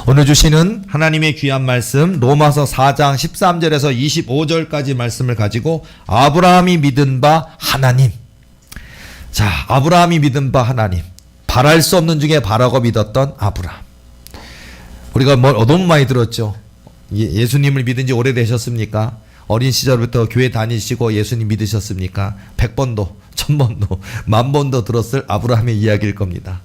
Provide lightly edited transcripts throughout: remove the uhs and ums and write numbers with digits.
오늘 주시는 하나님의 귀한 말씀 로마서 4장 13절에서 25절까지 말씀을 가지고 아브라함이 믿은 바 하나님. 자, 아브라함이 믿은 바 하나님. 바랄 수 없는 중에 바라고 믿었던 아브라함. 우리가 너무 많이 들었죠. 예수님을 믿은 지 오래되셨습니까? 어린 시절부터 교회 다니시고 예수님 믿으셨습니까? 100번도 1000번도 10,000번도 들었을 아브라함의 이야기일 겁니다.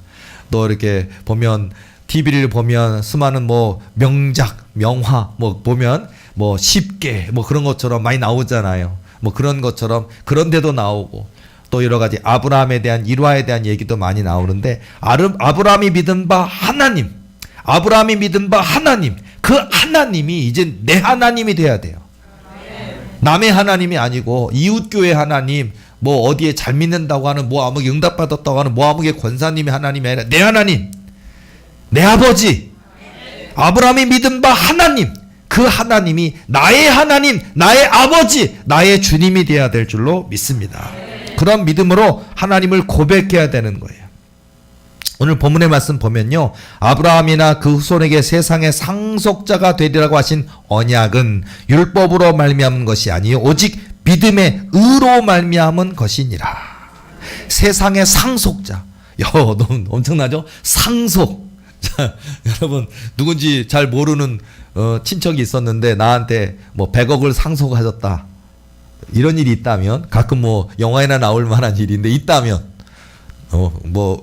또 이렇게 보면 TV를 보면 수많은 명작, 명화 보면 쉽게 그런 것처럼 많이 나오잖아요. 그런 것처럼 그런 데도 나오고 또 여러 가지 아브라함에 대한 일화에 대한 얘기도 많이 나오는데 아브라함이 믿은 바 하나님, 아브라함이 믿은 바 하나님, 그 하나님이 이제 내 하나님이 돼야 돼요. 남의 하나님이 아니고 이웃교회 하나님, 어디에 잘 믿는다고 하는 아무개 응답받았다고 하는 아무개 권사님의 하나님이 아니라 내 하나님, 내 아버지, 아브라함이 믿은 바 하나님, 그 하나님이 나의 하나님, 나의 아버지, 나의 주님이 되어야 될 줄로 믿습니다. 그런 믿음으로 하나님을 고백해야 되는 거예요. 오늘 본문의 말씀 보면요, 아브라함이나 그 후손에게 세상의 상속자가 되리라고 하신 언약은 율법으로 말미암은 것이 아니요 오직 믿음의 의로 말미암은 것이니라. 세상의 상속자. 너무 엄청나죠? 상속. 자, 여러분 누군지 잘 모르는 친척이 있었는데 나한테 100억을 상속하셨다, 이런 일이 있다면, 가끔 영화에나 나올 만한 일인데 있다면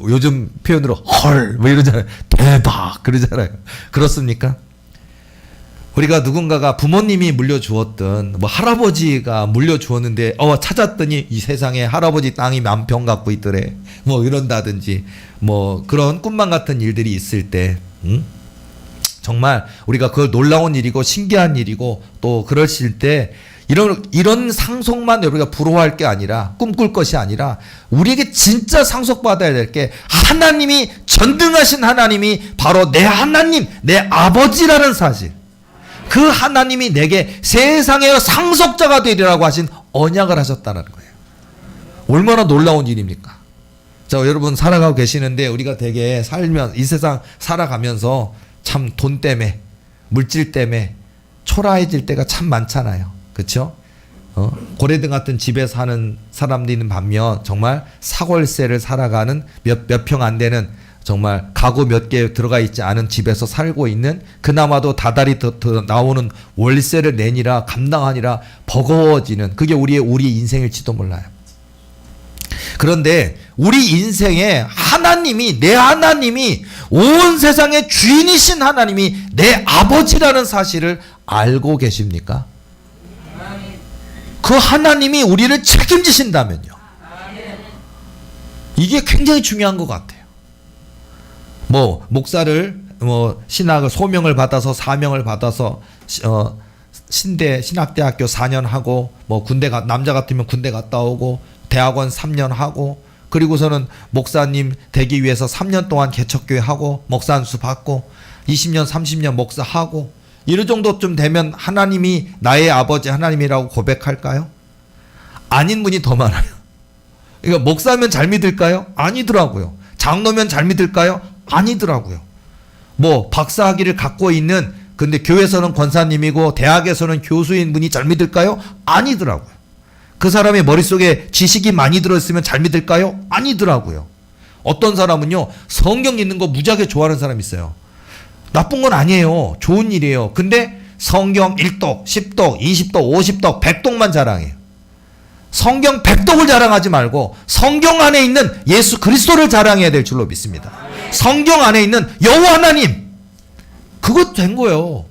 요즘 표현으로 헐 이러잖아요. 대박 그러잖아요. 그렇습니까? 우리가 누군가가 부모님이 물려주었던 할아버지가 물려주었는데 찾았더니 이 세상에 할아버지 땅이 만평 갖고 있더래, 이런다든지 그런 꿈만 같은 일들이 있을 때 정말 우리가 그걸 놀라운 일이고 신기한 일이고 또 그러실 때 이런 상속만 우리가 부러워할 게 아니라, 꿈꿀 것이 아니라, 우리에게 진짜 상속받아야 될 게 하나님이, 전능하신 하나님이 바로 내 하나님, 내 아버지라는 사실. 그 하나님이 내게 세상의 상속자가 되리라고 하신 언약을 하셨다는 거예요. 얼마나 놀라운 일입니까? 자, 여러분 살아가고 계시는데 우리가 되게 이 세상 살아가면서 참 돈 때문에, 물질 때문에 초라해질 때가 참 많잖아요. 그렇죠? 고래등 같은 집에 사는 사람들이 반면 정말 사골세를 살아가는 몇 평 안 되는, 정말 가구 몇 개 들어가 있지 않은 집에서 살고 있는, 그나마도 다달이 더 나오는 월세를 내니라 감당하니라 버거워지는, 그게 우리 인생일지도 몰라요. 그런데 우리 인생에 하나님이, 내 하나님이, 온 세상의 주인이신 하나님이 내 아버지라는 사실을 알고 계십니까? 그 하나님이 우리를 책임지신다면요, 이게 굉장히 중요한 것 같아요. 목사를 신학을 소명을 받아서, 사명을 받아서 신학대학교 4년 하고, 남자 같으면 군대 갔다 오고, 대학원 3년 하고, 그리고서는 목사님 되기 위해서 3년 동안 개척교회 하고, 목사 안수 받고, 20년 30년 목사하고, 이럴 정도쯤 되면 하나님이 나의 아버지 하나님이라고 고백할까요? 아닌 분이 더 많아요. 그러니까 목사면 잘 믿을까요? 아니더라고요. 장로면 잘 믿을까요? 아니더라고요. 박사학위를 갖고 있는, 근데 교회에서는 권사님이고 대학에서는 교수인 분이 잘 믿을까요? 아니더라고요. 그 사람의 머릿속에 지식이 많이 들어있으면 잘 믿을까요? 아니더라고요. 어떤 사람은요, 성경 읽는 거 무지하게 좋아하는 사람이 있어요. 나쁜 건 아니에요. 좋은 일이에요. 근데 성경 1독, 10독, 20독, 50독, 100독만 자랑해요. 성경 100독을 자랑하지 말고 성경 안에 있는 예수 그리스도를 자랑해야 될 줄로 믿습니다. 성경 안에 있는 여호와 하나님, 그것 된 거예요.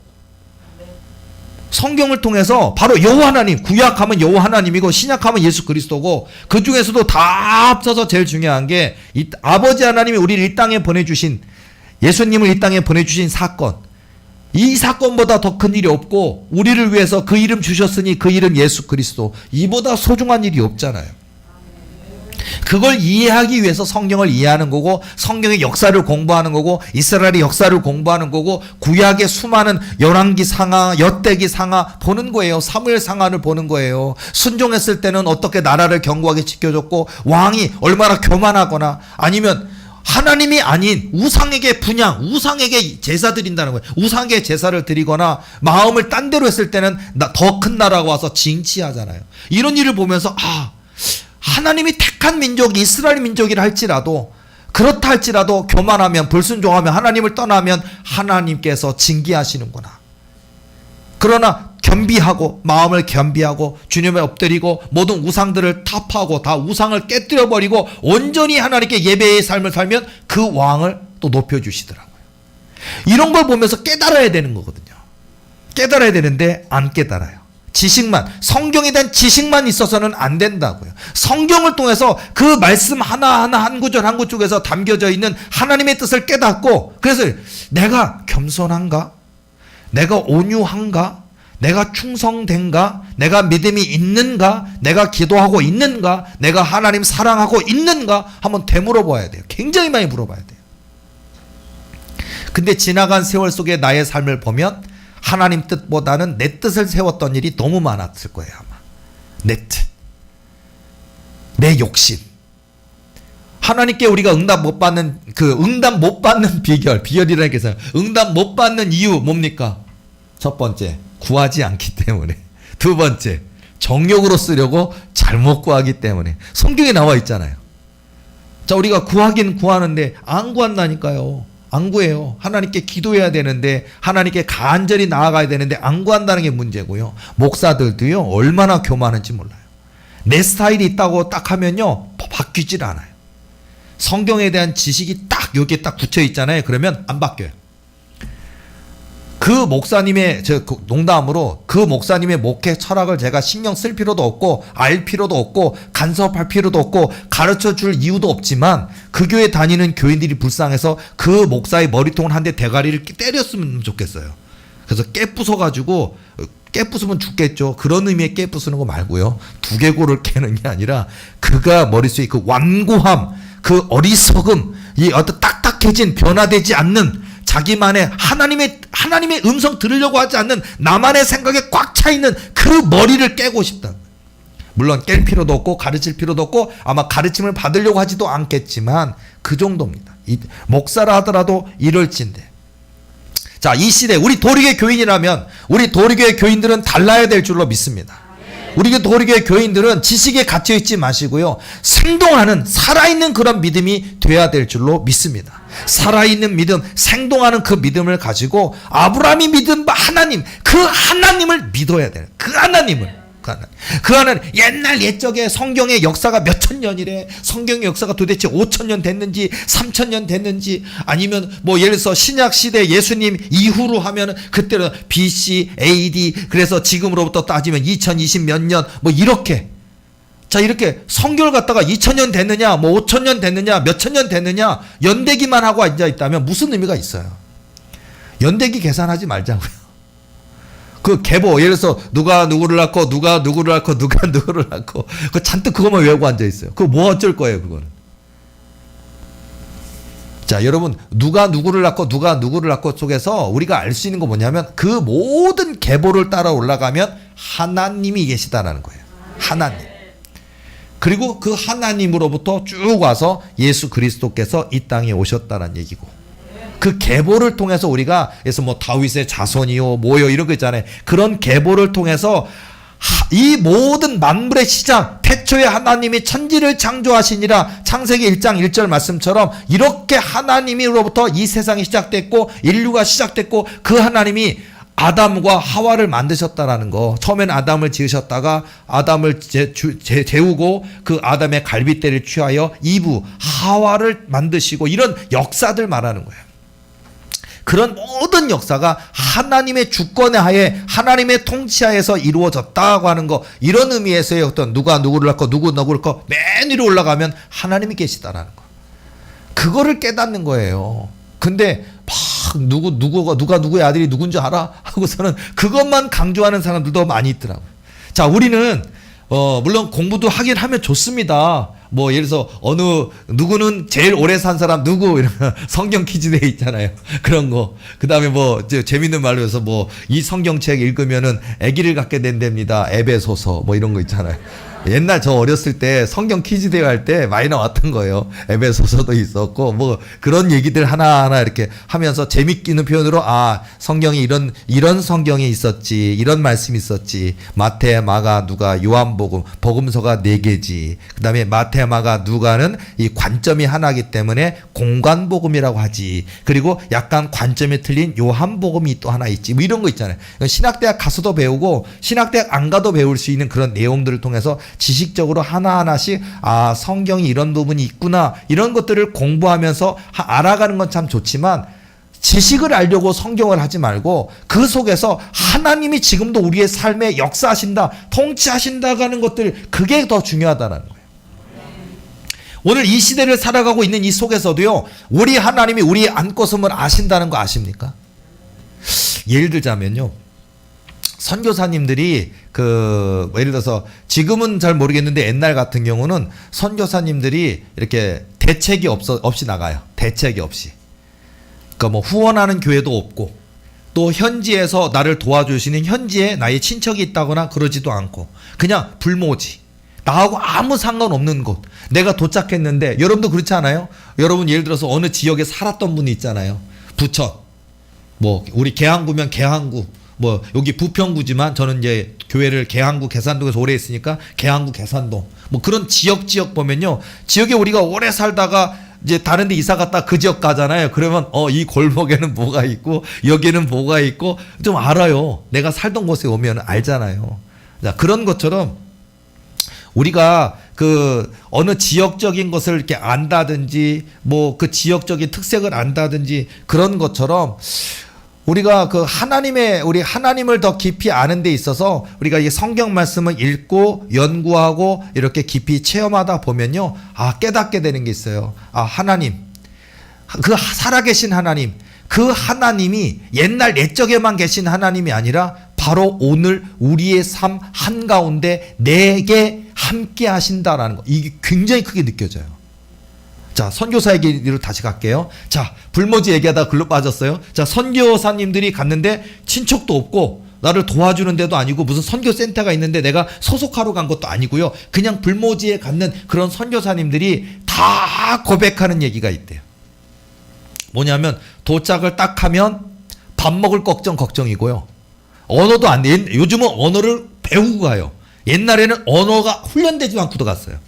성경을 통해서 바로 여호와 하나님, 구약하면 여호와 하나님이고 신약하면 예수 그리스도고, 그 중에서도 다 합쳐서 제일 중요한 게 아버지 하나님이 우리를 이 땅에 보내주신, 예수님을 이 땅에 보내주신 사건, 이 사건보다 더 큰 일이 없고, 우리를 위해서 그 이름 주셨으니 그 이름 예수 그리스도, 이보다 소중한 일이 없잖아요. 그걸 이해하기 위해서 성경을 이해하는 거고, 성경의 역사를 공부하는 거고, 이스라엘의 역사를 공부하는 거고, 구약의 수많은 열왕기 상하, 엿대기 상하 보는 거예요. 사무엘 상하를 보는 거예요. 순종했을 때는 어떻게 나라를 견고하게 지켜줬고, 왕이 얼마나 교만하거나, 아니면 하나님이 아닌 우상에게 분향, 우상에게 제사 드린다는 거예요. 우상에게 제사를 드리거나 마음을 딴 데로 했을 때는 더 큰 나라가 와서 징치하잖아요. 이런 일을 보면서 하나님이 택한 민족 이스라엘 민족이라 할지라도, 그렇다 할지라도 교만하면, 불순종하면, 하나님을 떠나면 하나님께서 징계하시는구나. 그러나 겸비하고, 마음을 겸비하고 주님에 엎드리고 모든 우상들을 타파하고 다 우상을 깨뜨려버리고 온전히 하나님께 예배의 삶을 살면 그 왕을 또 높여주시더라고요. 이런 걸 보면서 깨달아야 되는 거거든요. 깨달아야 되는데 안 깨달아요. 지식만, 성경에 대한 지식만 있어서는 안 된다고요. 성경을 통해서 그 말씀 하나하나 한 구절 한 구절에서 담겨져 있는 하나님의 뜻을 깨닫고, 그래서 내가 겸손한가? 내가 온유한가? 내가 충성된가? 내가 믿음이 있는가? 내가 기도하고 있는가? 내가 하나님 사랑하고 있는가? 한번 되물어봐야 돼요. 굉장히 많이 물어봐야 돼요. 근데 지나간 세월 속에 나의 삶을 보면 하나님 뜻보다는 내 뜻을 세웠던 일이 너무 많았을 거예요. 아마 내 뜻, 내 욕심. 하나님께 우리가 응답 못 받는 비결이라는 게 있어요. 응답 못 받는 이유 뭡니까? 첫 번째, 구하지 않기 때문에. 두 번째, 정욕으로 쓰려고 잘못 구하기 때문에. 성경에 나와 있잖아요. 자, 우리가 구하긴 구하는데 안 구한다니까요. 안 구해요. 하나님께 기도해야 되는데, 하나님께 간절히 나아가야 되는데 안 구한다는 게 문제고요. 목사들도요, 얼마나 교만한지 몰라요. 내 스타일이 있다고 딱 하면요, 바뀌질 않아요. 성경에 대한 지식이 딱 여기에 딱 붙여 있잖아요. 그러면 안 바뀌어요. 그 목사님의, 농담으로 그 목사님의 목회 철학을 제가 신경 쓸 필요도 없고 알 필요도 없고 간섭할 필요도 없고 가르쳐 줄 이유도 없지만, 그 교회 다니는 교인들이 불쌍해서 그 목사의 머리통을 한 대 대가리를 때렸으면 좋겠어요. 그래서 깨부숴가지고, 깨부수면 죽겠죠. 그런 의미의 깨부수는 거 말고요, 두개골을 깨는 게 아니라 그가 머릿속에 그 완고함, 그 어리석음, 이 어떤 딱딱해진 변화되지 않는 자기만의 하나님의 음성 들으려고 하지 않는 나만의 생각에 꽉 차 있는 그 머리를 깨고 싶다. 물론 깰 필요도 없고 가르칠 필요도 없고 아마 가르침을 받으려고 하지도 않겠지만 그 정도입니다. 목사라 하더라도 이럴진데. 자, 이 시대 우리 도리교회 교인이라면 우리 도리교회 교인들은 달라야 될 줄로 믿습니다. 우리 도리교회 교인들은 지식에 갇혀 있지 마시고요, 생동하는 살아있는 그런 믿음이 돼야 될 줄로 믿습니다. 살아있는 믿음, 생동하는 그 믿음을 가지고 아브라함이 믿은 하나님, 그 하나님을 믿어야 돼요. 그 하나님 옛날 옛적에 성경의 역사가 몇천 년이래. 성경의 역사가 도대체 5,000년 됐는지 3,000년 됐는지, 아니면 뭐 예를 들어서 신약 시대 예수님 이후로 하면은 그때는 BC, AD, 그래서 지금으로부터 따지면 2020 몇 년, 뭐 이렇게. 자, 이렇게 성경을 갖다가 2,000년 됐느냐, 뭐 5,000년 됐느냐, 몇천 년 됐느냐 연대기만 하고 앉아 있다면 무슨 의미가 있어요? 연대기 계산하지 말자고요. 그 계보, 예를 들어서 누가 누구를 낳고 누가 누구를 낳고 누가 누구를 낳고 그 잔뜩 그것만 외우고 앉아 있어요. 그거 뭐 어쩔 거예요, 그거는. 자, 여러분, 누가 누구를 낳고 누가 누구를 낳고 속에서 우리가 알 수 있는 거 뭐냐면, 그 모든 계보를 따라 올라가면 하나님이 계시다라는 거예요. 하나님. 그리고 그 하나님으로부터 쭉 와서 예수 그리스도께서 이 땅에 오셨다는 얘기고, 그 계보를 통해서 우리가, 그래서 뭐 다윗의 자손이요 뭐요 이런 거 있잖아요. 그런 계보를 통해서 이 모든 만물의 시작, 태초에 하나님이 천지를 창조하시니라, 창세기 1장 1절 말씀처럼 이렇게 하나님으로부터 이 세상이 시작됐고 인류가 시작됐고, 그 하나님이 아담과 하와를 만드셨다라는 거. 처음엔 아담을 지으셨다가 아담을 재우고 그 아담의 갈빗대를 취하여 이브 하와를 만드시고, 이런 역사들 말하는 거예요. 그런 모든 역사가 하나님의 주권의 하에, 하나님의 통치하에서 이루어졌다고 하는 거, 이런 의미에서의 어떤 누가 누구를 낳고 누구 누구를 낳고 맨 위로 올라가면 하나님이 계시다라는 거, 그거를 깨닫는 거예요. 근데 막 누가 누구의 아들이 누군지 알아? 하고서는 그것만 강조하는 사람들도 많이 있더라고요. 자, 우리는 물론 공부도 하긴 하면 좋습니다. 뭐 예를 들어서 누구는 제일 오래 산 사람 누구, 이런 성경 퀴즈대회 있잖아요. 그런 거. 그다음에 뭐 재밌는 말로 해서 뭐 이 성경책 읽으면은 아기를 갖게 된답니다. 에베소서 뭐 이런 거 있잖아요. 옛날 저 어렸을 때 성경 퀴즈 대회 할 때 많이 나왔던 거예요. 에베소서도 있었고 뭐 그런 얘기들 하나하나 이렇게 하면서 재밌기는 표현으로 성경이 이런 성경이 있었지, 이런 말씀이 있었지. 마태, 마가, 누가, 요한복음, 복음서가 4개지. 그다음에 마태, 마가, 누가는 이 관점이 하나이기 때문에 공관복음이라고 하지. 그리고 약간 관점이 틀린 요한복음이 또 하나 있지. 뭐 이런 거 있잖아요. 신학대학 가서도 배우고 신학대학 안 가도 배울 수 있는 그런 내용들을 통해서 지식적으로 하나하나씩 성경이 이런 부분이 있구나, 이런 것들을 공부하면서 알아가는 건 참 좋지만 지식을 알려고 성경을 하지 말고 그 속에서 하나님이 지금도 우리의 삶에 역사하신다, 통치하신다는 것들, 그게 더 중요하다는 거예요. 오늘 이 시대를 살아가고 있는 이 속에서도요, 우리 하나님이 우리의 안고슴을 아신다는 거 아십니까? 예를 들자면요, 선교사님들이 예를 들어서 지금은 잘 모르겠는데 옛날 같은 경우는 선교사님들이 이렇게 대책이 없이 나가요. 대책이 없이. 그러니까 뭐 후원하는 교회도 없고 또 현지에서 나를 도와주시는 현지에 나의 친척이 있다거나 그러지도 않고 그냥 불모지. 나하고 아무 상관없는 곳. 내가 도착했는데, 여러분도 그렇지 않아요? 여러분 예를 들어서 어느 지역에 살았던 분이 있잖아요. 부천. 뭐 우리 계항구면 계항구. 뭐 여기 부평구지만 저는 이제 교회를 계항구 계산동에서 오래 했으니까 계항구 계산동, 뭐 그런 지역 보면요, 지역에 우리가 오래 살다가 이제 다른 데 이사 갔다 그 지역 가잖아요. 그러면 이 골목에는 뭐가 있고 여기는 뭐가 있고 좀 알아요. 내가 살던 곳에 오면 알잖아요. 자, 그런 것처럼 우리가 어느 지역적인 것을 이렇게 안다든지 뭐 그 지역적인 특색을 안다든지 그런 것처럼 우리가 우리 하나님을 더 깊이 아는 데 있어서 우리가 이 성경 말씀을 읽고 연구하고 이렇게 깊이 체험하다 보면요, 깨닫게 되는 게 있어요. 하나님, 그 살아계신 하나님, 그 하나님이 옛날 옛적에만 계신 하나님이 아니라 바로 오늘 우리의 삶 한가운데 내게 함께 하신다라는 거, 이게 굉장히 크게 느껴져요. 자, 선교사 얘기로 다시 갈게요. 자, 불모지 얘기하다가 글로 빠졌어요. 자, 선교사님들이 갔는데 친척도 없고 나를 도와주는 데도 아니고 무슨 선교센터가 있는데 내가 소속하러 간 것도 아니고요. 그냥 불모지에 갔는 그런 선교사님들이 다 고백하는 얘기가 있대요. 뭐냐면 도착을 딱 하면 밥 먹을 걱정이고요. 언어도 안 돼. 요즘은 언어를 배우고 가요. 옛날에는 언어가 훈련되지도 않고도 갔어요.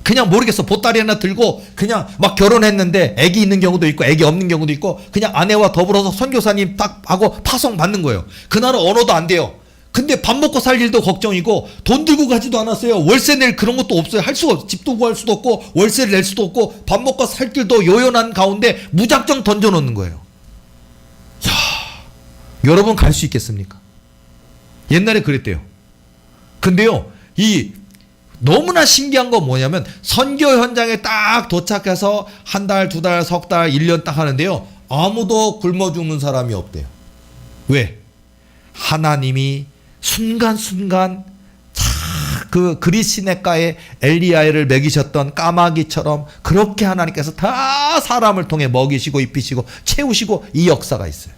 그냥 모르겠어. 보따리 하나 들고 그냥 막 결혼했는데 애기 있는 경우도 있고 애기 없는 경우도 있고 그냥 아내와 더불어서 선교사님 딱 하고 파송 받는 거예요. 그날은 언어도 안 돼요. 근데 밥 먹고 살 일도 걱정이고 돈 들고 가지도 않았어요. 월세 낼 그런 것도 없어요. 할 수가 없어. 집도 구할 수도 없고 월세를 낼 수도 없고 밥 먹고 살 길도 요연한 가운데 무작정 던져놓는 거예요. 야, 여러분 갈 수 있겠습니까? 옛날에 그랬대요. 근데요, 너무나 신기한 건 뭐냐면 선교 현장에 딱 도착해서 한 달, 두 달, 석 달, 1년 딱 하는데요, 아무도 굶어 죽는 사람이 없대요. 왜? 하나님이 순간순간 그 그리스네가의 엘리야를 먹이셨던 까마귀처럼 그렇게 하나님께서 다 사람을 통해 먹이시고 입히시고 채우시고 이 역사가 있어요.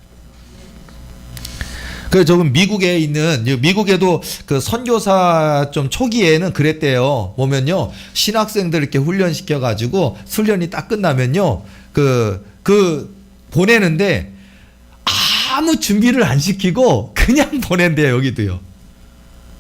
그래서 조금 미국에도 그 선교사 좀 초기에는 그랬대요. 보면요, 신학생들 이렇게 훈련시켜가지고 훈련이 딱 끝나면요, 보내는데 아무 준비를 안 시키고 그냥 보낸대요, 여기도요.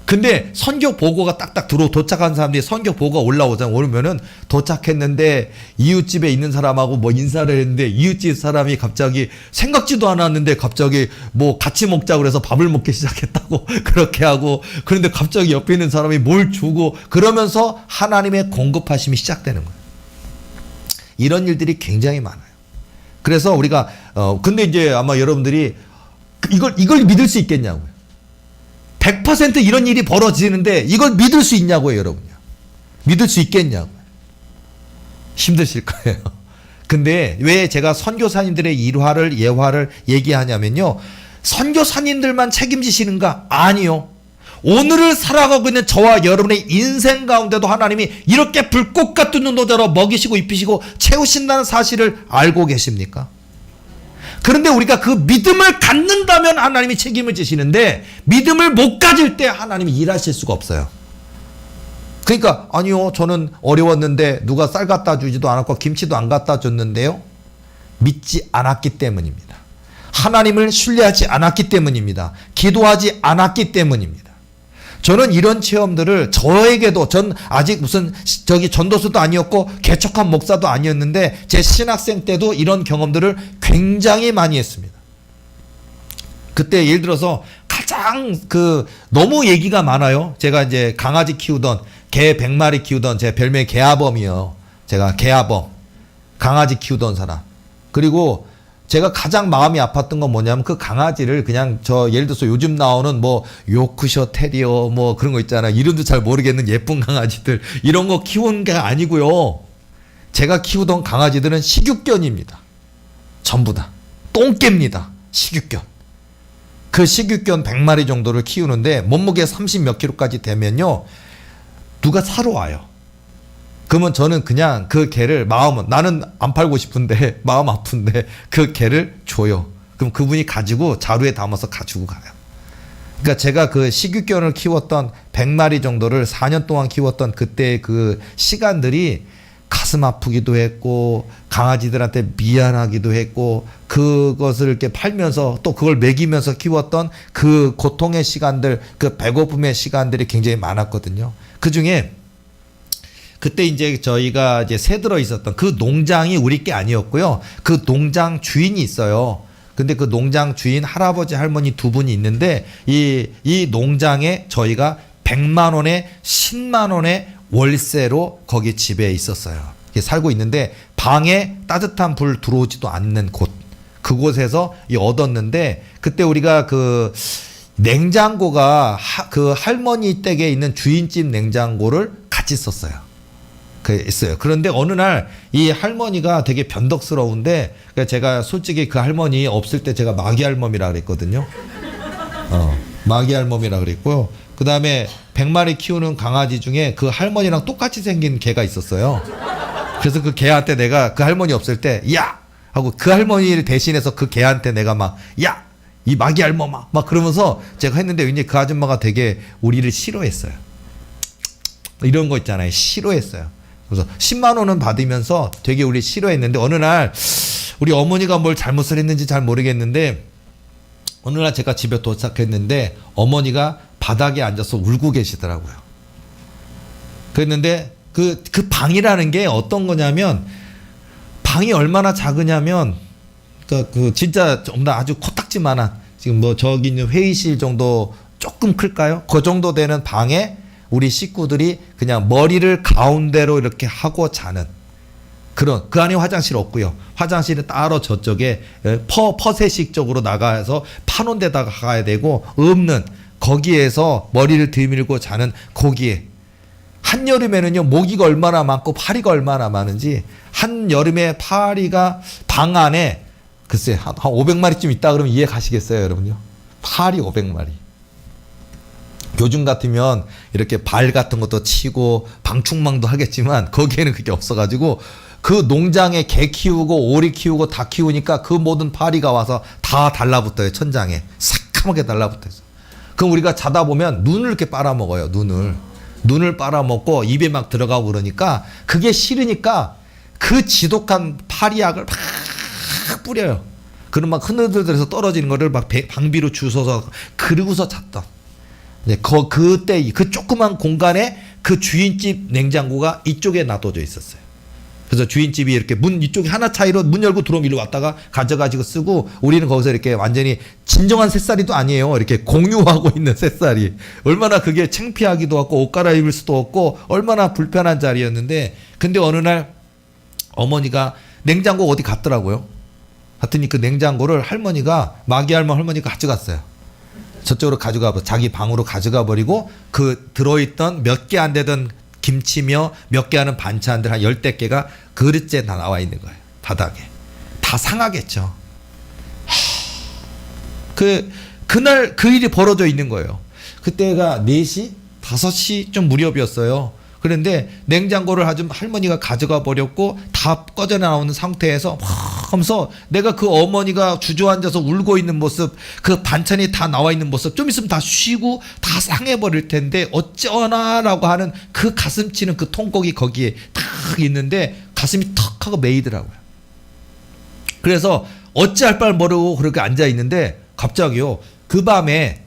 근데 선교 보고가 딱딱 도착한 사람들이 선교 보고가 오면은 도착했는데 이웃집에 있는 사람하고 뭐 인사를 했는데 이웃집 사람이 갑자기 생각지도 않았는데 갑자기 뭐 같이 먹자고 그래서 밥을 먹기 시작했다고 그렇게 하고, 그런데 갑자기 옆에 있는 사람이 뭘 주고 그러면서 하나님의 공급하심이 시작되는 거예요. 이런 일들이 굉장히 많아요. 그래서 우리가 근데 이제 아마 여러분들이 이걸 믿을 수 있겠냐고요. 100% 이런 일이 벌어지는데 이걸 믿을 수 있냐고요, 여러분요. 믿을 수 있겠냐고요. 힘드실 거예요. 근데 왜 제가 선교사님들의 일화를 예화를 얘기하냐면요, 선교사님들만 책임지시는가? 아니요. 오늘을 살아가고 있는 저와 여러분의 인생 가운데도 하나님이 이렇게 불꽃 같은 눈도자로 먹이시고 입히시고 채우신다는 사실을 알고 계십니까? 그런데 우리가 그 믿음을 갖는다면 하나님이 책임을 지시는데 믿음을 못 가질 때 하나님이 일하실 수가 없어요. 그러니까 아니요, 저는 어려웠는데 누가 쌀 갖다 주지도 않았고 김치도 안 갖다 줬는데요. 믿지 않았기 때문입니다. 하나님을 신뢰하지 않았기 때문입니다. 기도하지 않았기 때문입니다. 저는 이런 체험들을 저에게도, 전 아직 무슨 전도수도 아니었고 개척한 목사도 아니었는데 제 신학생 때도 이런 경험들을 굉장히 많이 했습니다. 그때 예를 들어서 가장 너무 얘기가 많아요. 제가 이제 강아지 키우던, 개 100마리 키우던, 제 별명이 개아범이요. 제가 개아범, 강아지 키우던 사람. 그리고 제가 가장 마음이 아팠던 건 뭐냐면 그 강아지를 그냥 예를 들어서 요즘 나오는 뭐 요크셔 테리어 뭐 그런 거 있잖아요. 이름도 잘 모르겠는 예쁜 강아지들, 이런 거 키운 게 아니고요. 제가 키우던 강아지들은 식육견입니다. 전부 다 똥개입니다. 식육견. 그 식육견 100마리 정도를 키우는데 몸무게 30 몇 킬로까지 되면요, 누가 사러 와요. 그러면 저는 그냥 그 개를, 나는 안 팔고 싶은데 마음 아픈데 그 개를 줘요. 그럼 그분이 가지고 자루에 담아서 가지고 가요. 그러니까 제가 그 식육견을 키웠던 100마리 정도를 4년 동안 키웠던 그때의 그 시간들이 가슴 아프기도 했고 강아지들한테 미안하기도 했고, 그것을 이렇게 팔면서 또 그걸 먹이면서 키웠던 그 고통의 시간들, 그 배고픔의 시간들이 굉장히 많았거든요. 그 중에 그때 이제 저희가 이제 새들어 있었던 그 농장이 우리 게 아니었고요. 그 농장 주인이 있어요. 근데 그 농장 주인 할아버지 할머니 두 분이 있는데 이 농장에 저희가 100만 원에 10만 원에 월세로 거기 집에 있었어요. 살고 있는데 방에 따뜻한 불 들어오지도 않는 곳, 그곳에서 얻었는데, 그때 우리가 그 냉장고가 그 할머니 댁에 있는 주인집 냉장고를 같이 썼어요. 있어요. 그런데 어느 날 이 할머니가 되게 변덕스러운데, 제가 솔직히 그 할머니 없을 때 제가 마귀 할멈이라 그랬거든요. 마귀 할멈이라 그랬고요. 그 다음에 100마리 키우는 강아지 중에 그 할머니랑 똑같이 생긴 개가 있었어요. 그래서 그 개한테 내가 그 할머니 없을 때 야! 하고 그 할머니를 대신해서 그 개한테 내가 막 야! 이 마귀 할멈아! 막 그러면서 제가 했는데 왠지 그 아줌마가 되게 우리를 싫어했어요. 이런 거 있잖아요. 싫어했어요. 그래서 10만 원은 받으면서 되게 우리 싫어했는데, 어느 날 우리 어머니가 뭘 잘못을 했는지 잘 모르겠는데, 어느 날 제가 집에 도착했는데 어머니가 바닥에 앉아서 울고 계시더라고요. 그랬는데 그 방이라는 게 어떤 거냐면, 방이 얼마나 작으냐면 그 진짜 정말 아주 코딱지만한, 지금 뭐 저기 있는 회의실 정도 조금 클까요? 그 정도 되는 방에 우리 식구들이 그냥 머리를 가운데로 이렇게 하고 자는 그런, 그 안에 화장실 없고요. 화장실은 따로 저쪽에 퍼세식 쪽으로 나가서 파놓은 데다가 가야 되고, 없는 거기에서 머리를 들밀고 자는, 거기에 한여름에는요 모기가 얼마나 많고 파리가 얼마나 많은지, 한여름에 파리가 방 안에 글쎄 한 500마리쯤 있다 그러면 이해 가시겠어요 여러분요? 파리 500마리. 요즘 같으면 이렇게 발 같은 것도 치고 방충망도 하겠지만 거기에는 그게 없어가지고, 그 농장에 개 키우고 오리 키우고 다 키우니까 그 모든 파리가 와서 다 달라붙어요. 천장에 새카맣게 달라붙어요. 그럼 우리가 자다 보면 눈을 이렇게 빨아먹어요. 눈을 빨아먹고 입에 막 들어가고 그러니까, 그게 싫으니까 그 지독한 파리약을 막 뿌려요. 그럼 막 흐느들들해서 떨어지는 거를 막 방비로 주워서 그러고서 잤던. 그때 그 조그만 공간에 그 주인집 냉장고가 이쪽에 놔둬져 있었어요. 그래서 주인집이 이렇게 문 이쪽에 하나 차이로 문 열고 들어오면 이리 왔다가 가져가지고 쓰고, 우리는 거기서 이렇게 완전히 진정한 새살이도 아니에요. 이렇게 공유하고 있는 새살이. 얼마나 그게 창피하기도 하고 옷 갈아입을 수도 없고 얼마나 불편한 자리였는데, 근데 어느 날 어머니가 냉장고 어디 갔더라고요. 갔더니 그 냉장고를 마귀 할머니가 가져갔어요. 저쪽으로 자기 방으로 가져가 버리고, 그 들어있던 몇 개 안 되던 김치며 몇 개 하는 반찬들 한 10대 개가 그릇째 다 나와 있는 거예요. 바닥에. 다 상하겠죠. 그날 그 일이 벌어져 있는 거예요. 그때가 4시? 5시 좀 무렵이었어요. 그런데 냉장고를 아주 할머니가 가져가 버렸고 다 꺼져 나오는 상태에서 막 하면서 내가 그 어머니가 주저앉아서 울고 있는 모습, 그 반찬이 다 나와 있는 모습, 좀 있으면 다 쉬고 다 상해 버릴 텐데 어쩌나라고 하는 그 가슴 치는 그 통곡이 거기에 딱 있는데 가슴이 턱 하고 메이더라고요. 그래서 어찌할 바를 모르고 그렇게 앉아 있는데 갑자기요, 그 밤에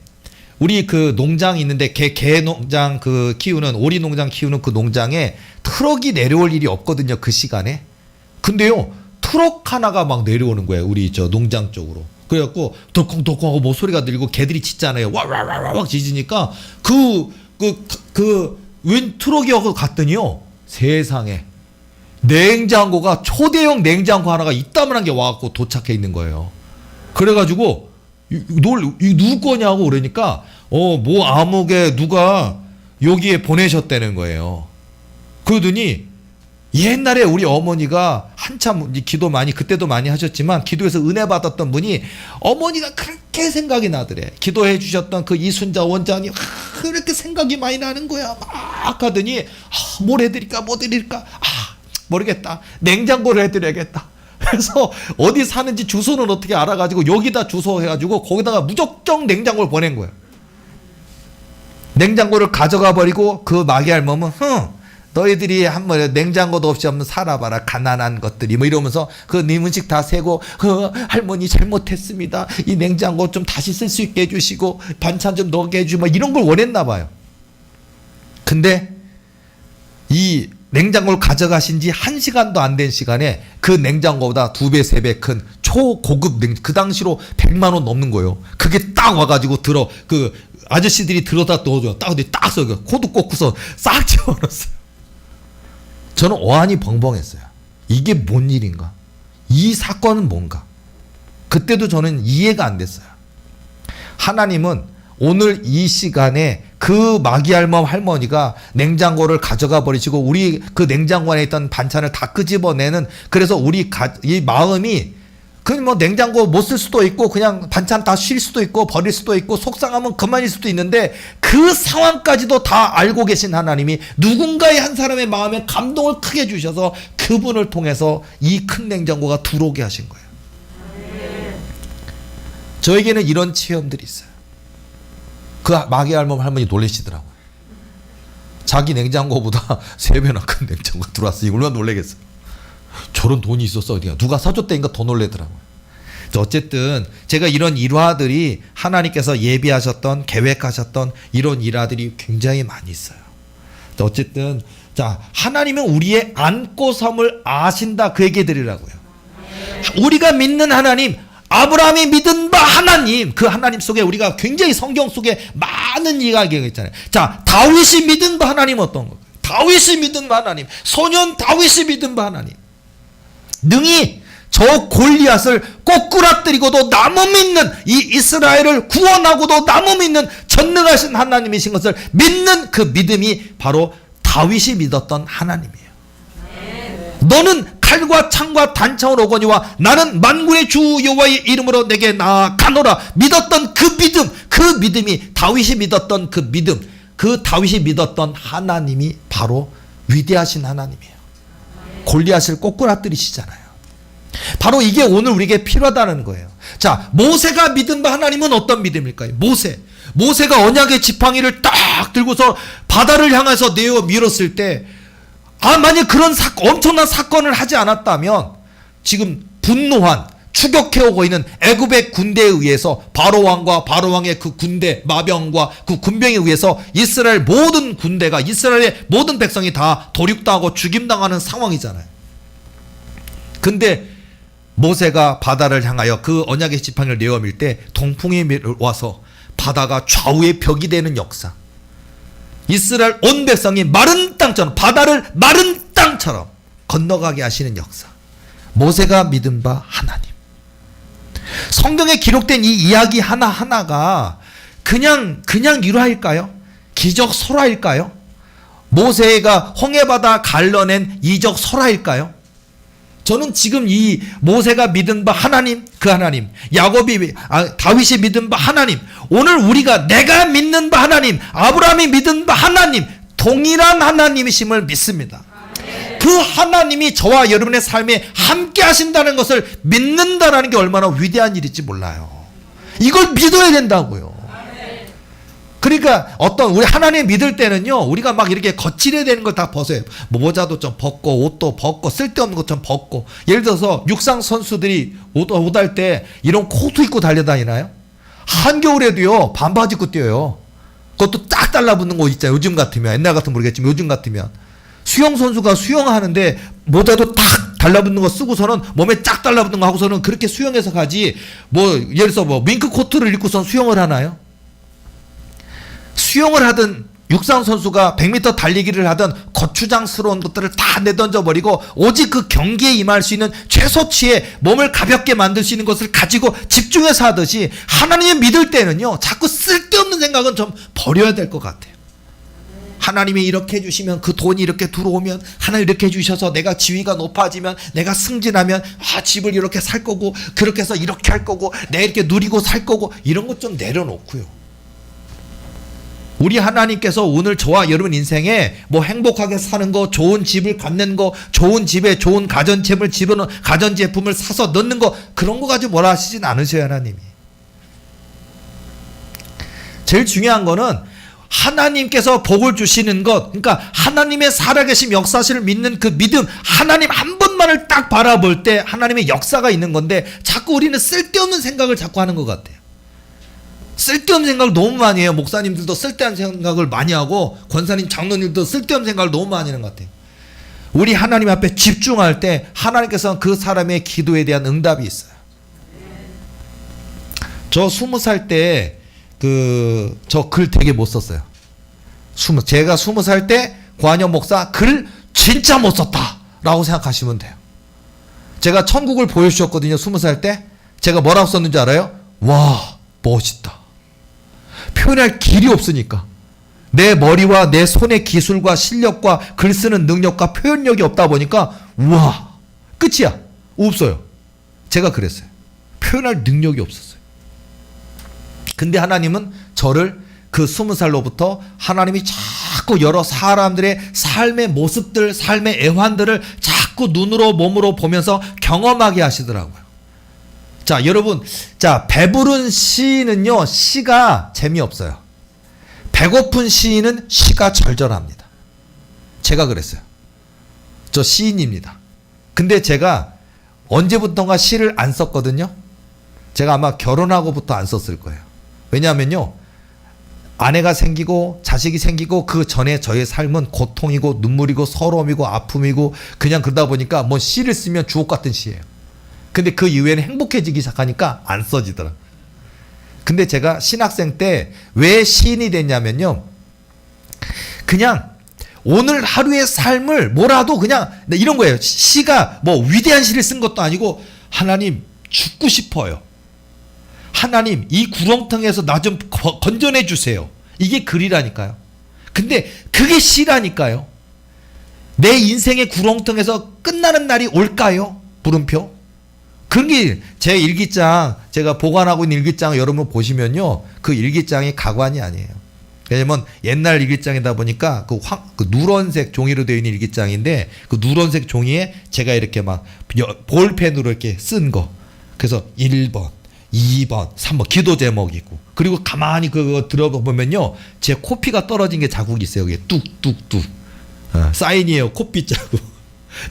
우리 그 농장이 있는데 개 농장 그 키우는, 오리 농장 키우는 그 농장에 트럭이 내려올 일이 없거든요, 그 시간에. 근데요, 트럭 하나가 막 내려오는 거예요, 우리 저 농장 쪽으로. 그래갖고 덜컹덜컹하고 뭐 소리가 들리고 개들이 짖잖아요. 와와와와 짖으니까 웬 트럭이어서 갔더니요, 세상에 냉장고가, 초대형 냉장고 하나가 이따만한 게 와갖고 도착해 있는 거예요. 그래가지고 이 누구 거냐고 그러니까 뭐 아무개 누가 여기에 보내셨다는 거예요. 그러더니 옛날에 우리 어머니가 한참 기도 많이 그때도 많이 하셨지만 기도에서 은혜 받았던 분이, 어머니가 그렇게 생각이 나더래. 기도해 주셨던 그 이순자 원장이 그렇게 생각이 많이 나는 거야. 막 하더니 뭘 해드릴까 뭐 드릴까 모르겠다, 냉장고를 해드려야겠다. 그래서 어디 사는지 주소는 어떻게 알아가지고 여기다 주소 해가지고 거기다가 무조건 냉장고를 보낸 거예요. 냉장고를 가져가 버리고 그 마귀 할멈은 너희들이 한번 냉장고도 없이 한번 살아봐라, 가난한 것들이, 뭐 이러면서 그 네 음식 다 세고 할머니 잘못했습니다, 이 냉장고 좀 다시 쓸 수 있게 해주시고 반찬 좀 넣게 해주고 이런 걸 원했나 봐요. 근데 이 냉장고를 가져가신 지 1시간도 안 된 시간에 그 냉장고보다 2배 3배 큰 초고급 그 당시로 100만 원 넘는 거예요. 그게 딱 와가지고 그 아저씨들이 들어다 넣어줘요. 딱 어디 딱 써, 코드 꽂고서 싹 집어넣었어요. 저는 어안이 벙벙했어요. 이게 뭔 일인가? 이 사건은 뭔가? 그때도 저는 이해가 안 됐어요. 하나님은 오늘 이 시간에 그 마귀 할머니가 냉장고를 가져가 버리시고 우리 그 냉장고 안에 있던 반찬을 다 끄집어내는, 그래서 우리 이 마음이 그냥 뭐 냉장고 못 쓸 수도 있고 그냥 반찬 다 쉴 수도 있고 버릴 수도 있고 속상하면 그만일 수도 있는데, 그 상황까지도 다 알고 계신 하나님이 누군가의 한 사람의 마음에 감동을 크게 주셔서 그분을 통해서 이 큰 냉장고가 들어오게 하신 거예요. 저에게는 이런 체험들이 있어요. 그 마귀 할머니 놀라시더라고요. 자기 냉장고보다 3배나 큰 냉장고가 들어왔으니 얼마나 놀라겠어요. 저런 돈이 있었어 어디가, 누가 사줬다니까 더 놀라더라고요. 어쨌든 제가 이런 일화들이 하나님께서 예비하셨던, 계획하셨던 이런 일화들이 굉장히 많이 있어요. 어쨌든 자, 하나님은 우리의 안고섬을 아신다, 그 얘기 드리라고요. 우리가 믿는 하나님, 아브라함이 믿은 바 하나님, 그 하나님 속에 우리가 굉장히 성경 속에 많은 이야기가 있잖아요. 자, 다윗이 믿은 바 하나님 어떤 거? 다윗이 믿은 바 하나님, 소년 다윗이 믿은 바 하나님, 능히 저 골리앗을 꼬꾸라뜨리고도 나무 믿는, 이 이스라엘을 구원하고도 나무 믿는 전능하신 하나님이신 것을 믿는 그 믿음이 바로 다윗이 믿었던 하나님이에요. 너는 칼과 창과 단창으로 오거니와 나는 만군의 주 여호와의 이름으로 내게 나아가노라. 믿었던 그 믿음, 그 믿음이 다윗이 믿었던 그 믿음, 그 다윗이 믿었던 하나님이 바로 위대하신 하나님이에요. 골리앗을 꼬꾸라뜨리시잖아요. 바로 이게 오늘 우리에게 필요하다는 거예요. 자, 모세가 믿은 바 하나님은 어떤 믿음일까요? 모세가 언약의 지팡이를 딱 들고서 바다를 향해서 내어 밀었을 때, 만약 그런 엄청난 사건을 하지 않았다면 지금 분노한, 추격해오고 있는 애굽의 군대에 의해서, 바로왕과 바로왕의 그 군대 마병과 그 군병에 의해서 이스라엘 모든 군대가, 이스라엘의 모든 백성이 다 도륙당하고 죽임당하는 상황이잖아요. 근데 모세가 바다를 향하여 그 언약의 지팡이를 내어밀 때 동풍이 와서 바다가 좌우의 벽이 되는 역사, 이스라엘 온 백성이 마른 땅처럼, 바다를 마른 땅처럼 건너가게 하시는 역사, 모세가 믿은 바 하나님. 성경에 기록된 이 이야기 하나하나가 그냥 일화일까요? 기적 설화일까요? 모세가 홍해바다 갈라낸 이적 설화일까요? 저는 지금 이 모세가 믿은 바 하나님, 그 하나님, 다윗이 믿은 바 하나님, 오늘 우리가 내가 믿는 바 하나님, 아브라함이 믿은 바 하나님, 동일한 하나님이심을 믿습니다. 그 하나님이 저와 여러분의 삶에 함께 하신다는 것을 믿는다는 게 얼마나 위대한 일일지 몰라요. 이걸 믿어야 된다고요. 그러니까 우리 하나님 믿을 때는요, 우리가 막 이렇게 거칠어야 되는 걸 다 벗어요. 뭐 모자도 좀 벗고, 옷도 벗고, 쓸데없는 것 좀 벗고. 예를 들어서 육상 선수들이 옷 할 때 이런 코트 입고 달려다니나요? 한겨울에도요, 반바지 입고 뛰어요. 그것도 딱 달라붙는 거 있잖아요. 요즘 같으면. 옛날 같으면 모르겠지만 요즘 같으면. 수영 선수가 수영하는데 모자도 딱 달라붙는 거 쓰고서는 몸에 쫙 달라붙는 거 하고서는 그렇게 수영해서 가지. 뭐 예를 들어서 뭐 밍크 코트를 입고선 수영을 하나요? 수영을 하든 육상 선수가 100m 달리기를 하든 거추장스러운 것들을 다 내던져 버리고 오직 그 경기에 임할 수 있는 최소치의 몸을 가볍게 만들 수 있는 것을 가지고 집중해서 하듯이 하나님을 믿을 때는요, 자꾸 쓸데없는 생각은 좀 버려야 될 것 같아요. 하나님이 이렇게 해주시면, 그 돈이 이렇게 들어오면, 하나님 이렇게 해주셔서 내가 지위가 높아지면, 내가 승진하면, 집을 이렇게 살 거고, 그렇게 해서 이렇게 할 거고, 내가 이렇게 누리고 살 거고, 이런 것 좀 내려놓고요. 우리 하나님께서 오늘 저와 여러분 인생에 뭐 행복하게 사는 거, 좋은 집을 갖는 거, 좋은 집에 좋은 가전제품을 집어넣은 가전제품을 사서 넣는 거, 그런 거 가지고 뭐라 하시진 않으셔요, 하나님이. 제일 중요한 거는 하나님께서 복을 주시는 것, 그러니까 하나님의 살아계신 역사실을 믿는 그 믿음, 하나님 한 분만을 딱 바라볼 때 하나님의 역사가 있는 건데, 자꾸 우리는 쓸데없는 생각을 자꾸 하는 것 같아요. 쓸데없는 생각을 너무 많이 해요. 목사님들도 쓸데없는 생각을 많이 하고, 권사님, 장로님도 쓸데없는 생각을 너무 많이 하는 것 같아요. 우리 하나님 앞에 집중할 때 하나님께서는 그 사람의 기도에 대한 응답이 있어요. 저 20살 때 저 글 되게 못 썼어요. 제가 20살 때 고한영 목사 글 진짜 못 썼다 라고 생각하시면 돼요. 제가 천국을 보여주셨거든요. 20살 때 제가 뭐라고 썼는지 알아요? 와, 멋있다. 표현할 길이 없으니까. 내 머리와 내 손의 기술과 실력과 글 쓰는 능력과 표현력이 없다 보니까 우와, 끝이야. 없어요. 제가 그랬어요. 표현할 능력이 없었어요. 근데 하나님은 저를 그 20살로부터 하나님이 자꾸 여러 사람들의 삶의 모습들, 삶의 애환들을 자꾸 눈으로 몸으로 보면서 경험하게 하시더라고요. 자, 여러분, 배부른 시인은요, 시가 재미없어요. 배고픈 시인은 시가 절절합니다. 제가 그랬어요. 저 시인입니다. 근데 제가 언제부턴가 시를 안 썼거든요. 제가 아마 결혼하고부터 안 썼을 거예요. 왜냐하면요, 아내가 생기고 자식이 생기고 그 전에 저의 삶은 고통이고 눈물이고 서러움이고 아픔이고 그냥 그러다 보니까 뭐 시를 쓰면 주옥 같은 시예요. 근데 그 이후에는 행복해지기 시작하니까 안 써지더라. 근데 제가 신학생 때 왜 시인이 됐냐면요, 그냥 오늘 하루의 삶을 뭐라도 그냥 이런 거예요. 시가 뭐 위대한 시를 쓴 것도 아니고, 하나님 죽고 싶어요. 하나님 이 구렁텅이에서 나 좀 건져내 주세요. 이게 글이라니까요. 근데 그게 시라니까요. 내 인생의 구렁텅에서 끝나는 날이 올까요? 물음표. 그런 게 제 일기장, 제가 보관하고 있는 일기장 여러분 보시면요, 그 일기장이 가관이 아니에요. 왜냐면 옛날 일기장이다 보니까 그 누런색 종이로 되어 있는 일기장인데, 그 누런색 종이에 제가 이렇게 막 볼펜으로 이렇게 쓴 거. 그래서 1번, 2번, 3번 기도 제목이고, 그리고 가만히 그거 들어보면요, 제 코피가 떨어진 게 자국이 있어요. 그게 뚝뚝뚝 사인이에요. 코피 자국.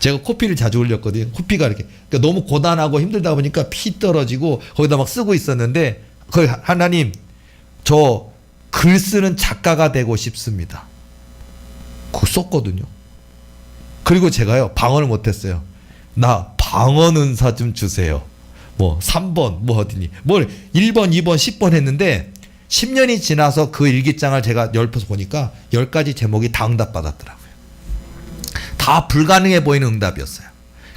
제가 코피를 자주 흘렸거든요. 코피가 이렇게, 그러니까 너무 고단하고 힘들다 보니까 피 떨어지고 거기다 막 쓰고 있었는데, 거기 하나님 저 글 쓰는 작가가 되고 싶습니다. 그거 썼거든요. 그리고 제가요, 방언을 못했어요. 나 방언 은사 좀 주세요. 뭐 3번 뭐 어디니 뭘 1번 2번 10번 했는데, 10년이 지나서 그 일기장을 제가 열펴서 보니까 10가지 제목이 다 응답받았더라고요. 다 불가능해 보이는 응답이었어요.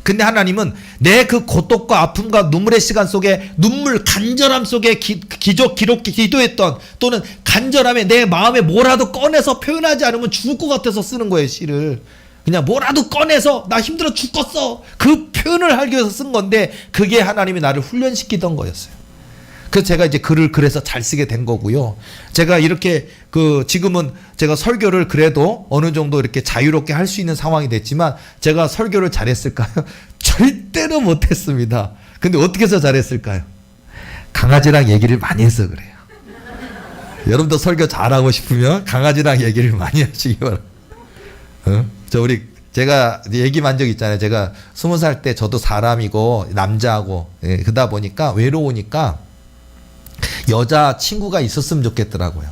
근데 하나님은 내 그 고통과 아픔과 눈물의 시간 속에, 눈물 간절함 속에 기도했던, 또는 간절함에 내 마음에 뭐라도 꺼내서 표현하지 않으면 죽을 것 같아서 쓰는 거예요. 시를 그냥 뭐라도 꺼내서 나 힘들어 죽겠어, 그 표현을 하기 위해서 쓴 건데, 그게 하나님이 나를 훈련시키던 거였어요. 그래서 제가 이제 글을 그래서 잘 쓰게 된 거고요. 제가 이렇게 지금은 제가 설교를 그래도 어느 정도 이렇게 자유롭게 할 수 있는 상황이 됐지만 제가 설교를 잘했을까요? 절대로 못했습니다. 근데 어떻게 해서 잘했을까요? 강아지랑 얘기를 많이 해서 그래요. 여러분도 설교 잘하고 싶으면 강아지랑 얘기를 많이 하시기 바랍니다. 제가 얘기한 적 있잖아요. 제가 20살 때 저도 사람이고 남자고 그러다 보니까 외로우니까 여자 친구가 있었으면 좋겠더라고요.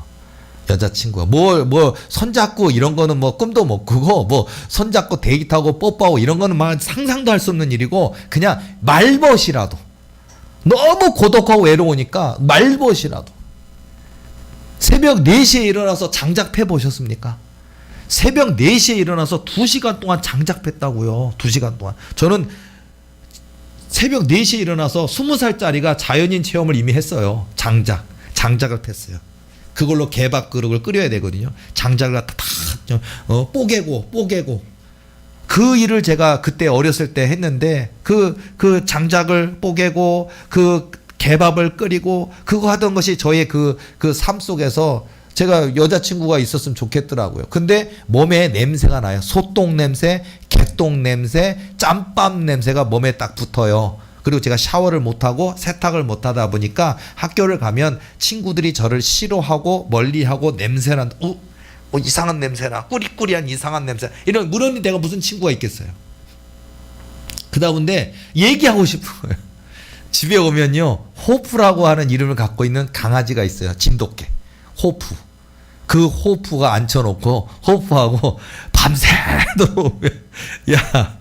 여자 친구가 뭐 손잡고 이런 거는 뭐 꿈도 못 꾸고 뭐 손잡고 데이트하고 뽀뽀하고 이런 거는 막 상상도 할 수 없는 일이고 그냥 말벗이라도 너무 고독하고 외로우니까 말벗이라도 새벽 4시에 일어나서 장작 패 보셨습니까? 새벽 4시에 일어나서 2시간 동안 장작 팼다고요. 2시간 동안. 저는 새벽 4시에 일어나서 20살짜리가 자연인 체험을 이미 했어요. 장작을 팼어요. 그걸로 개밥그릇을 끓여야 되거든요. 장작을 갖다 다 뽀개고 그 일을 제가 그때 어렸을 때 했는데 그 장작을 뽀개고 그 개밥을 끓이고 그거 하던 것이 저의 그 삶 속에서 제가 여자친구가 있었으면 좋겠더라고요. 근데 몸에 냄새가 나요. 소똥 냄새, 개똥 냄새, 짬밥 냄새가 몸에 딱 붙어요. 그리고 제가 샤워를 못하고 세탁을 못하다 보니까 학교를 가면 친구들이 저를 싫어하고 멀리하고 냄새난 이상한 냄새나 꾸리꾸리한 이상한 냄새 이런 물론 내가 무슨 친구가 있겠어요. 그러다 보는데 얘기하고 싶어요. 집에 오면요 호프라고 하는 이름을 갖고 있는 강아지가 있어요. 진돗개 호프. 그 호프가 앉혀놓고 호프하고 밤새도록 야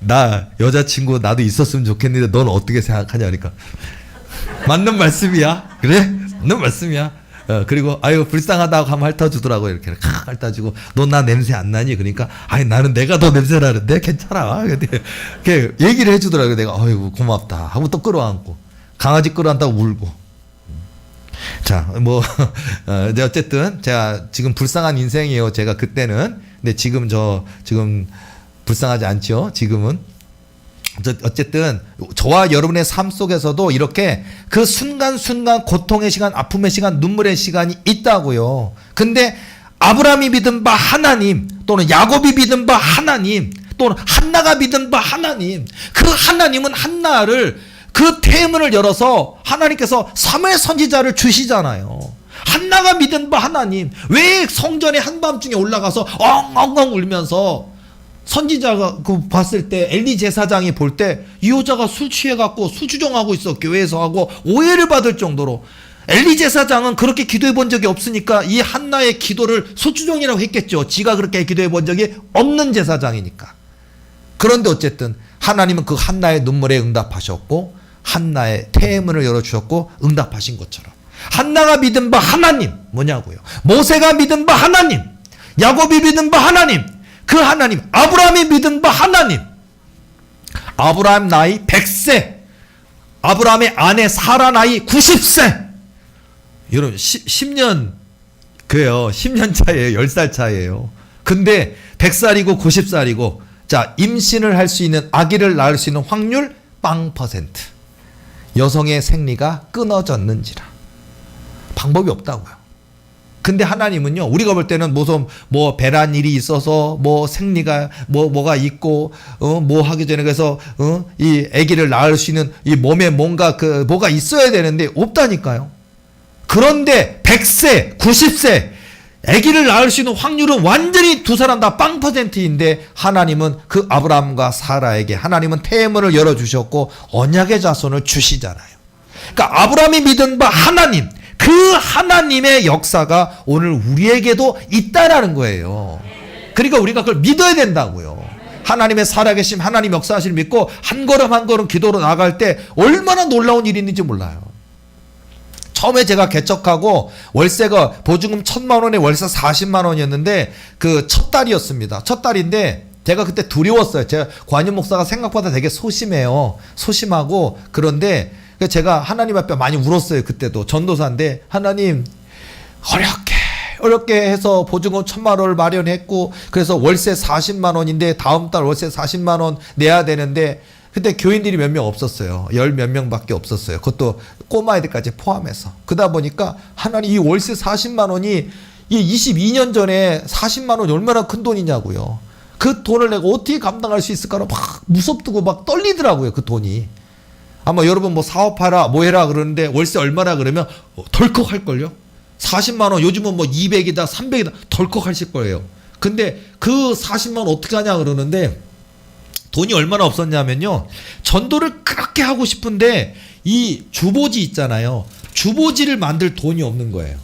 나 여자친구 나도 있었으면 좋겠는데 넌 어떻게 생각하냐 그러니까 맞는 말씀이야. 그래? 맞는 말씀이야. 그리고 아유 불쌍하다고 하면 핥아주더라고요. 이렇게 핥아주고 너 나 냄새 안 나니? 그러니까 아니 나는 내가 더 냄새 나는데 괜찮아. 이렇게 얘기를 해주더라고요. 내가 아이고 고맙다 하고 또 끌어안고 강아지 끌어안다고 울고. 자, 어쨌든 제가 지금 불쌍한 인생이에요. 제가 그때는. 근데 지금 불쌍하지 않죠. 지금은. 어쨌든 저와 여러분의 삶 속에서도 이렇게 그 순간순간 고통의 시간, 아픔의 시간, 눈물의 시간이 있다고요. 근데 아브라함이 믿은 바 하나님 또는 야곱이 믿은 바 하나님 또는 한나가 믿은 바 하나님 그 하나님은 한나를 그 태문을 열어서 하나님께서 사무엘 선지자를 주시잖아요. 한나가 믿은 바 하나님 왜 성전에 한밤중에 올라가서 엉엉엉 울면서 선지자가 봤을 때 엘리 제사장이 볼 때 이 여자가 술 취해갖고 수주정하고 있어 교회에서 하고 오해를 받을 정도로 엘리 제사장은 그렇게 기도해 본 적이 없으니까 이 한나의 기도를 수주정이라고 했겠죠. 지가 그렇게 기도해 본 적이 없는 제사장이니까. 그런데 어쨌든 하나님은 그 한나의 눈물에 응답하셨고 한나의 태문을 열어주셨고 응답하신 것처럼 한나가 믿은 바 하나님 뭐냐고요. 모세가 믿은 바 하나님 야곱이 믿은 바 하나님 그 하나님 아브라함이 믿은 바 하나님 아브라함 나이 100세 아브라함의 아내 사라 나이 90세 여러분 10년 그래요. 10년 차예요. 10살 차예요. 근데 100살이고 90살이고 자 임신을 할 수 있는 아기를 낳을 수 있는 확률 0%. 여성의 생리가 끊어졌는지라. 방법이 없다고요. 근데 하나님은요, 우리가 볼 때는 뭐 배란 일이 있어서 뭐 생리가 뭐가 있고 뭐 하기 전에 그래서 이 아기를 낳을 수 있는 이 몸에 뭔가 뭐가 있어야 되는데 없다니까요. 그런데 100세, 90세 아기를 낳을 수 있는 확률은 완전히 두 사람 다 0%인데 하나님은 그 아브라함과 사라에게 하나님은 태문을 열어주셨고 언약의 자손을 주시잖아요. 그러니까 아브라함이 믿은 바 하나님 그 하나님의 역사가 오늘 우리에게도 있다라는 거예요. 그러니까 우리가 그걸 믿어야 된다고요. 하나님의 살아계심 하나님 역사하시를 믿고 한 걸음 한 걸음 기도로 나갈 때 얼마나 놀라운 일이 있는지 몰라요. 처음에 제가 개척하고 월세가 보증금 1,000만 원에 월세 40만 원이었는데 그 첫 달이었습니다. 첫 달인데 제가 그때 두려웠어요. 제가 관임 목사가 생각보다 되게 소심해요. 소심하고 그런데 제가 하나님 앞에 많이 울었어요. 그때도 전도사인데 하나님 어렵게 해서 보증금 1,000만 원을 마련했고 그래서 월세 40만 원인데 다음 달 월세 40만 원 내야 되는데 근데 교인들이 몇 명 없었어요. 열 몇 명밖에 없었어요. 그것도 꼬마애들까지 포함해서. 그러다 보니까 하나님 이 월세 40만 원이 이 22년 전에 40만 원이 얼마나 큰 돈이냐고요. 그 돈을 내가 어떻게 감당할 수 있을까로 막 무섭고 막 떨리더라고요. 그 돈이. 아마 여러분 뭐 사업하라 뭐 해라 그러는데 월세 얼마나 그러면 덜컥 할걸요. 40만 원 요즘은 뭐 200이다 300이다 덜컥 하실 거예요. 근데 그 40만 원 어떻게 하냐 그러는데 돈이 얼마나 없었냐면요. 전도를 그렇게 하고 싶은데 이 주보지 있잖아요. 주보지를 만들 돈이 없는 거예요.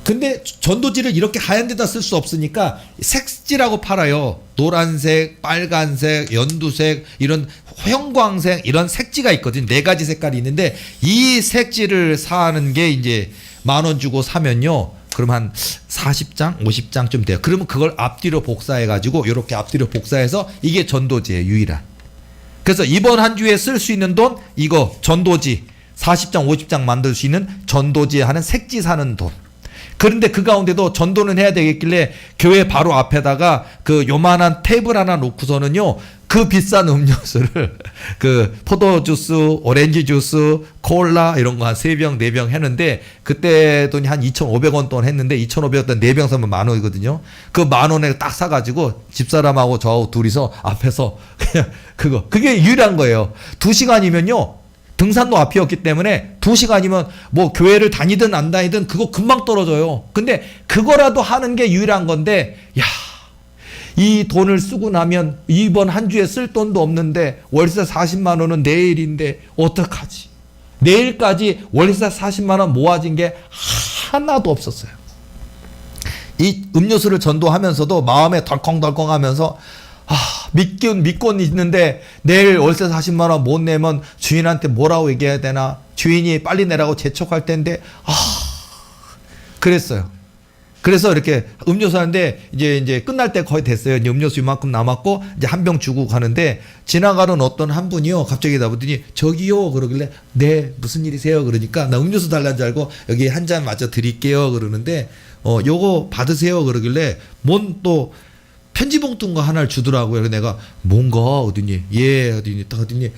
근데 전도지를 이렇게 하얀 데다 쓸 수 없으니까 색지라고 팔아요. 노란색, 빨간색, 연두색, 이런 형광색 이런 색지가 있거든요. 4가지 색깔이 있는데 이 색지를 사는 게 이제 10,000원 주고 사면요. 그럼 한 40장, 50장쯤 돼요. 그러면 그걸 앞뒤로 복사해가지고 이렇게 앞뒤로 복사해서 이게 전도지예요. 유일한. 그래서 이번 한 주에 쓸 수 있는 돈 이거 전도지 40장, 50장 만들 수 있는 전도지에 하는 색지 사는 돈. 그런데 그 가운데도 전도는 해야 되겠길래 교회 바로 앞에다가 그 요만한 테이블 하나 놓고서는요. 그 비싼 음료수를 그 포도주스, 오렌지 주스, 콜라 이런 거 한 3병, 4병 했는데 그때 돈이 한 2,500원 돈 했는데 2,500원 돈 4병 사면 10,000원이거든요. 그 10,000원에 딱 사가지고 집사람하고 저하고 둘이서 앞에서 그냥 그게 유일한 거예요. 2시간이면요. 등산로 앞이었기 때문에 2시간이면 뭐 교회를 다니든 안 다니든 그거 금방 떨어져요. 근데 그거라도 하는 게 유일한 건데 이 돈을 쓰고 나면 이번 한 주에 쓸 돈도 없는데 월세 40만 원은 내일인데 어떡하지? 내일까지 월세 40만 원 모아진 게 하나도 없었어요. 이 음료수를 전도하면서도 마음에 덜컹덜컹 하면서 믿곤 있는데 내일 월세 40만 원 못 내면 주인한테 뭐라고 얘기해야 되나? 주인이 빨리 내라고 재촉할 텐데 그랬어요. 그래서 이렇게 음료수 하는데 이제 끝날 때 거의 됐어요. 이제 음료수 이만큼 남았고 이제 한 병 주고 가는데 지나가는 어떤 한 분이요 갑자기 나보더니 저기요 그러길래 네 무슨 일이세요? 그러니까 나 음료수 달라는 줄 알고 여기 한 잔 마저 드릴게요 그러는데 요거 받으세요 그러길래 뭔 또 편지 봉투인가 하나를 주더라고요. 그래서 내가 뭔가 어디니 어디니 딱 어디니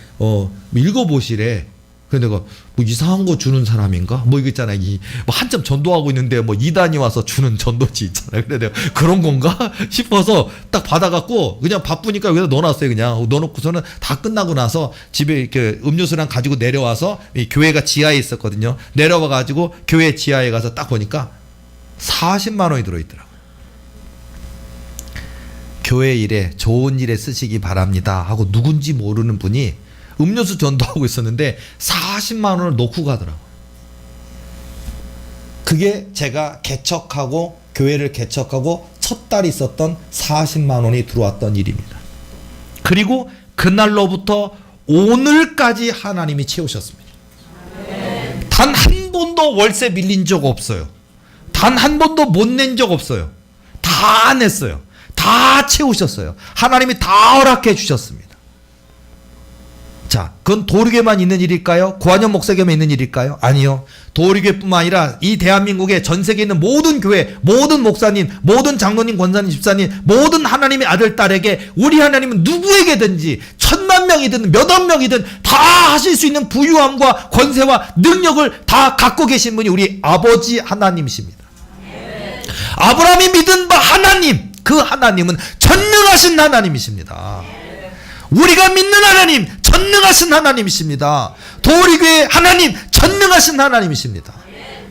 읽어보시래. 그래서 내가 뭐 이상한 거 주는 사람인가? 뭐 이거 있잖아. 뭐 한참 전도하고 있는데 뭐 이단이 와서 주는 전도지 있잖아요. 그래서 내가 그런 건가 싶어서 딱 받아갖고 그냥 바쁘니까 여기다 넣어놨어요. 그냥 넣어놓고서는 다 끝나고 나서 집에 이렇게 음료수랑 가지고 내려와서 이 교회가 지하에 있었거든요. 내려와가지고 교회 지하에 가서 딱 보니까 40만 원이 들어있더라고요. 교회 일에 좋은 일에 쓰시기 바랍니다 하고 누군지 모르는 분이 음료수 전도하고 있었는데 40만 원을 놓고 가더라고요. 그게 제가 개척하고 교회를 개척하고 첫 달이 있었던 40만 원이 들어왔던 일입니다. 그리고 그날로부터 오늘까지 하나님이 채우셨습니다. 단 한 번도 월세 밀린 적 없어요. 단 한 번도 못 낸 적 없어요. 다 냈어요. 다 채우셨어요. 하나님이 다 허락해 주셨습니다. 자, 그건 도리교만 있는 일일까요? 고한영 목사교만 있는 일일까요? 아니요. 도리교뿐만 아니라 이 대한민국의 전 세계에 있는 모든 교회, 모든 목사님, 모든 장로님, 권사님, 집사님, 모든 하나님의 아들, 딸에게 우리 하나님은 누구에게든지 1,000,000명이든 몇억 명이든 다 하실 수 있는 부유함과 권세와 능력을 다 갖고 계신 분이 우리 아버지 하나님이십니다. 아브라함이 믿은 바 하나님, 그 하나님은 전능하신 하나님이십니다. 우리가 믿는 하나님 전능하신 하나님이십니다. 도리교회 하나님 전능하신 하나님이십니다.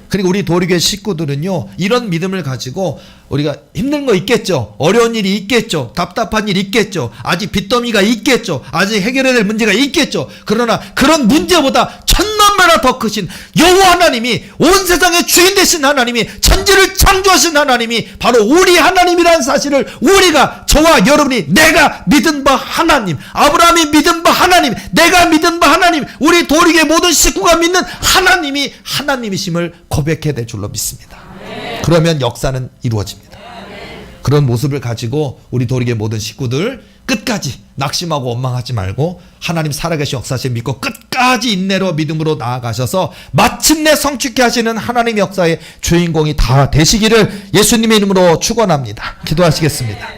그리고 우리 도리교회 식구들은요 이런 믿음을 가지고 우리가 힘든 거 있겠죠. 어려운 일이 있겠죠. 답답한 일이 있겠죠. 아직 빚더미가 있겠죠. 아직 해결해야 될 문제가 있겠죠. 그러나 그런 문제보다 1,000,000배나 더 크신 여호와 하나님이 온 세상의 주인 되신 하나님이 천지를 창조하신 하나님이 바로 우리 하나님이라는 사실을 우리가 저와 여러분이 내가 믿은 바 하나님, 아브라함이 믿은 바 하나님, 내가 믿은 바 하나님, 우리 도리교회 모든 식구가 믿는 하나님이 하나님이심을 고백해야 될 줄로 믿습니다. 그러면 역사는 이루어집니다. 그런 모습을 가지고 우리 도리교회 모든 식구들 끝까지 낙심하고 원망하지 말고 하나님 살아계신 역사실 믿고 끝까지 인내로 믿음으로 나아가셔서 마침내 성취케 하시는 하나님 역사의 주인공이 다 되시기를 예수님의 이름으로 축원합니다. 기도하시겠습니다.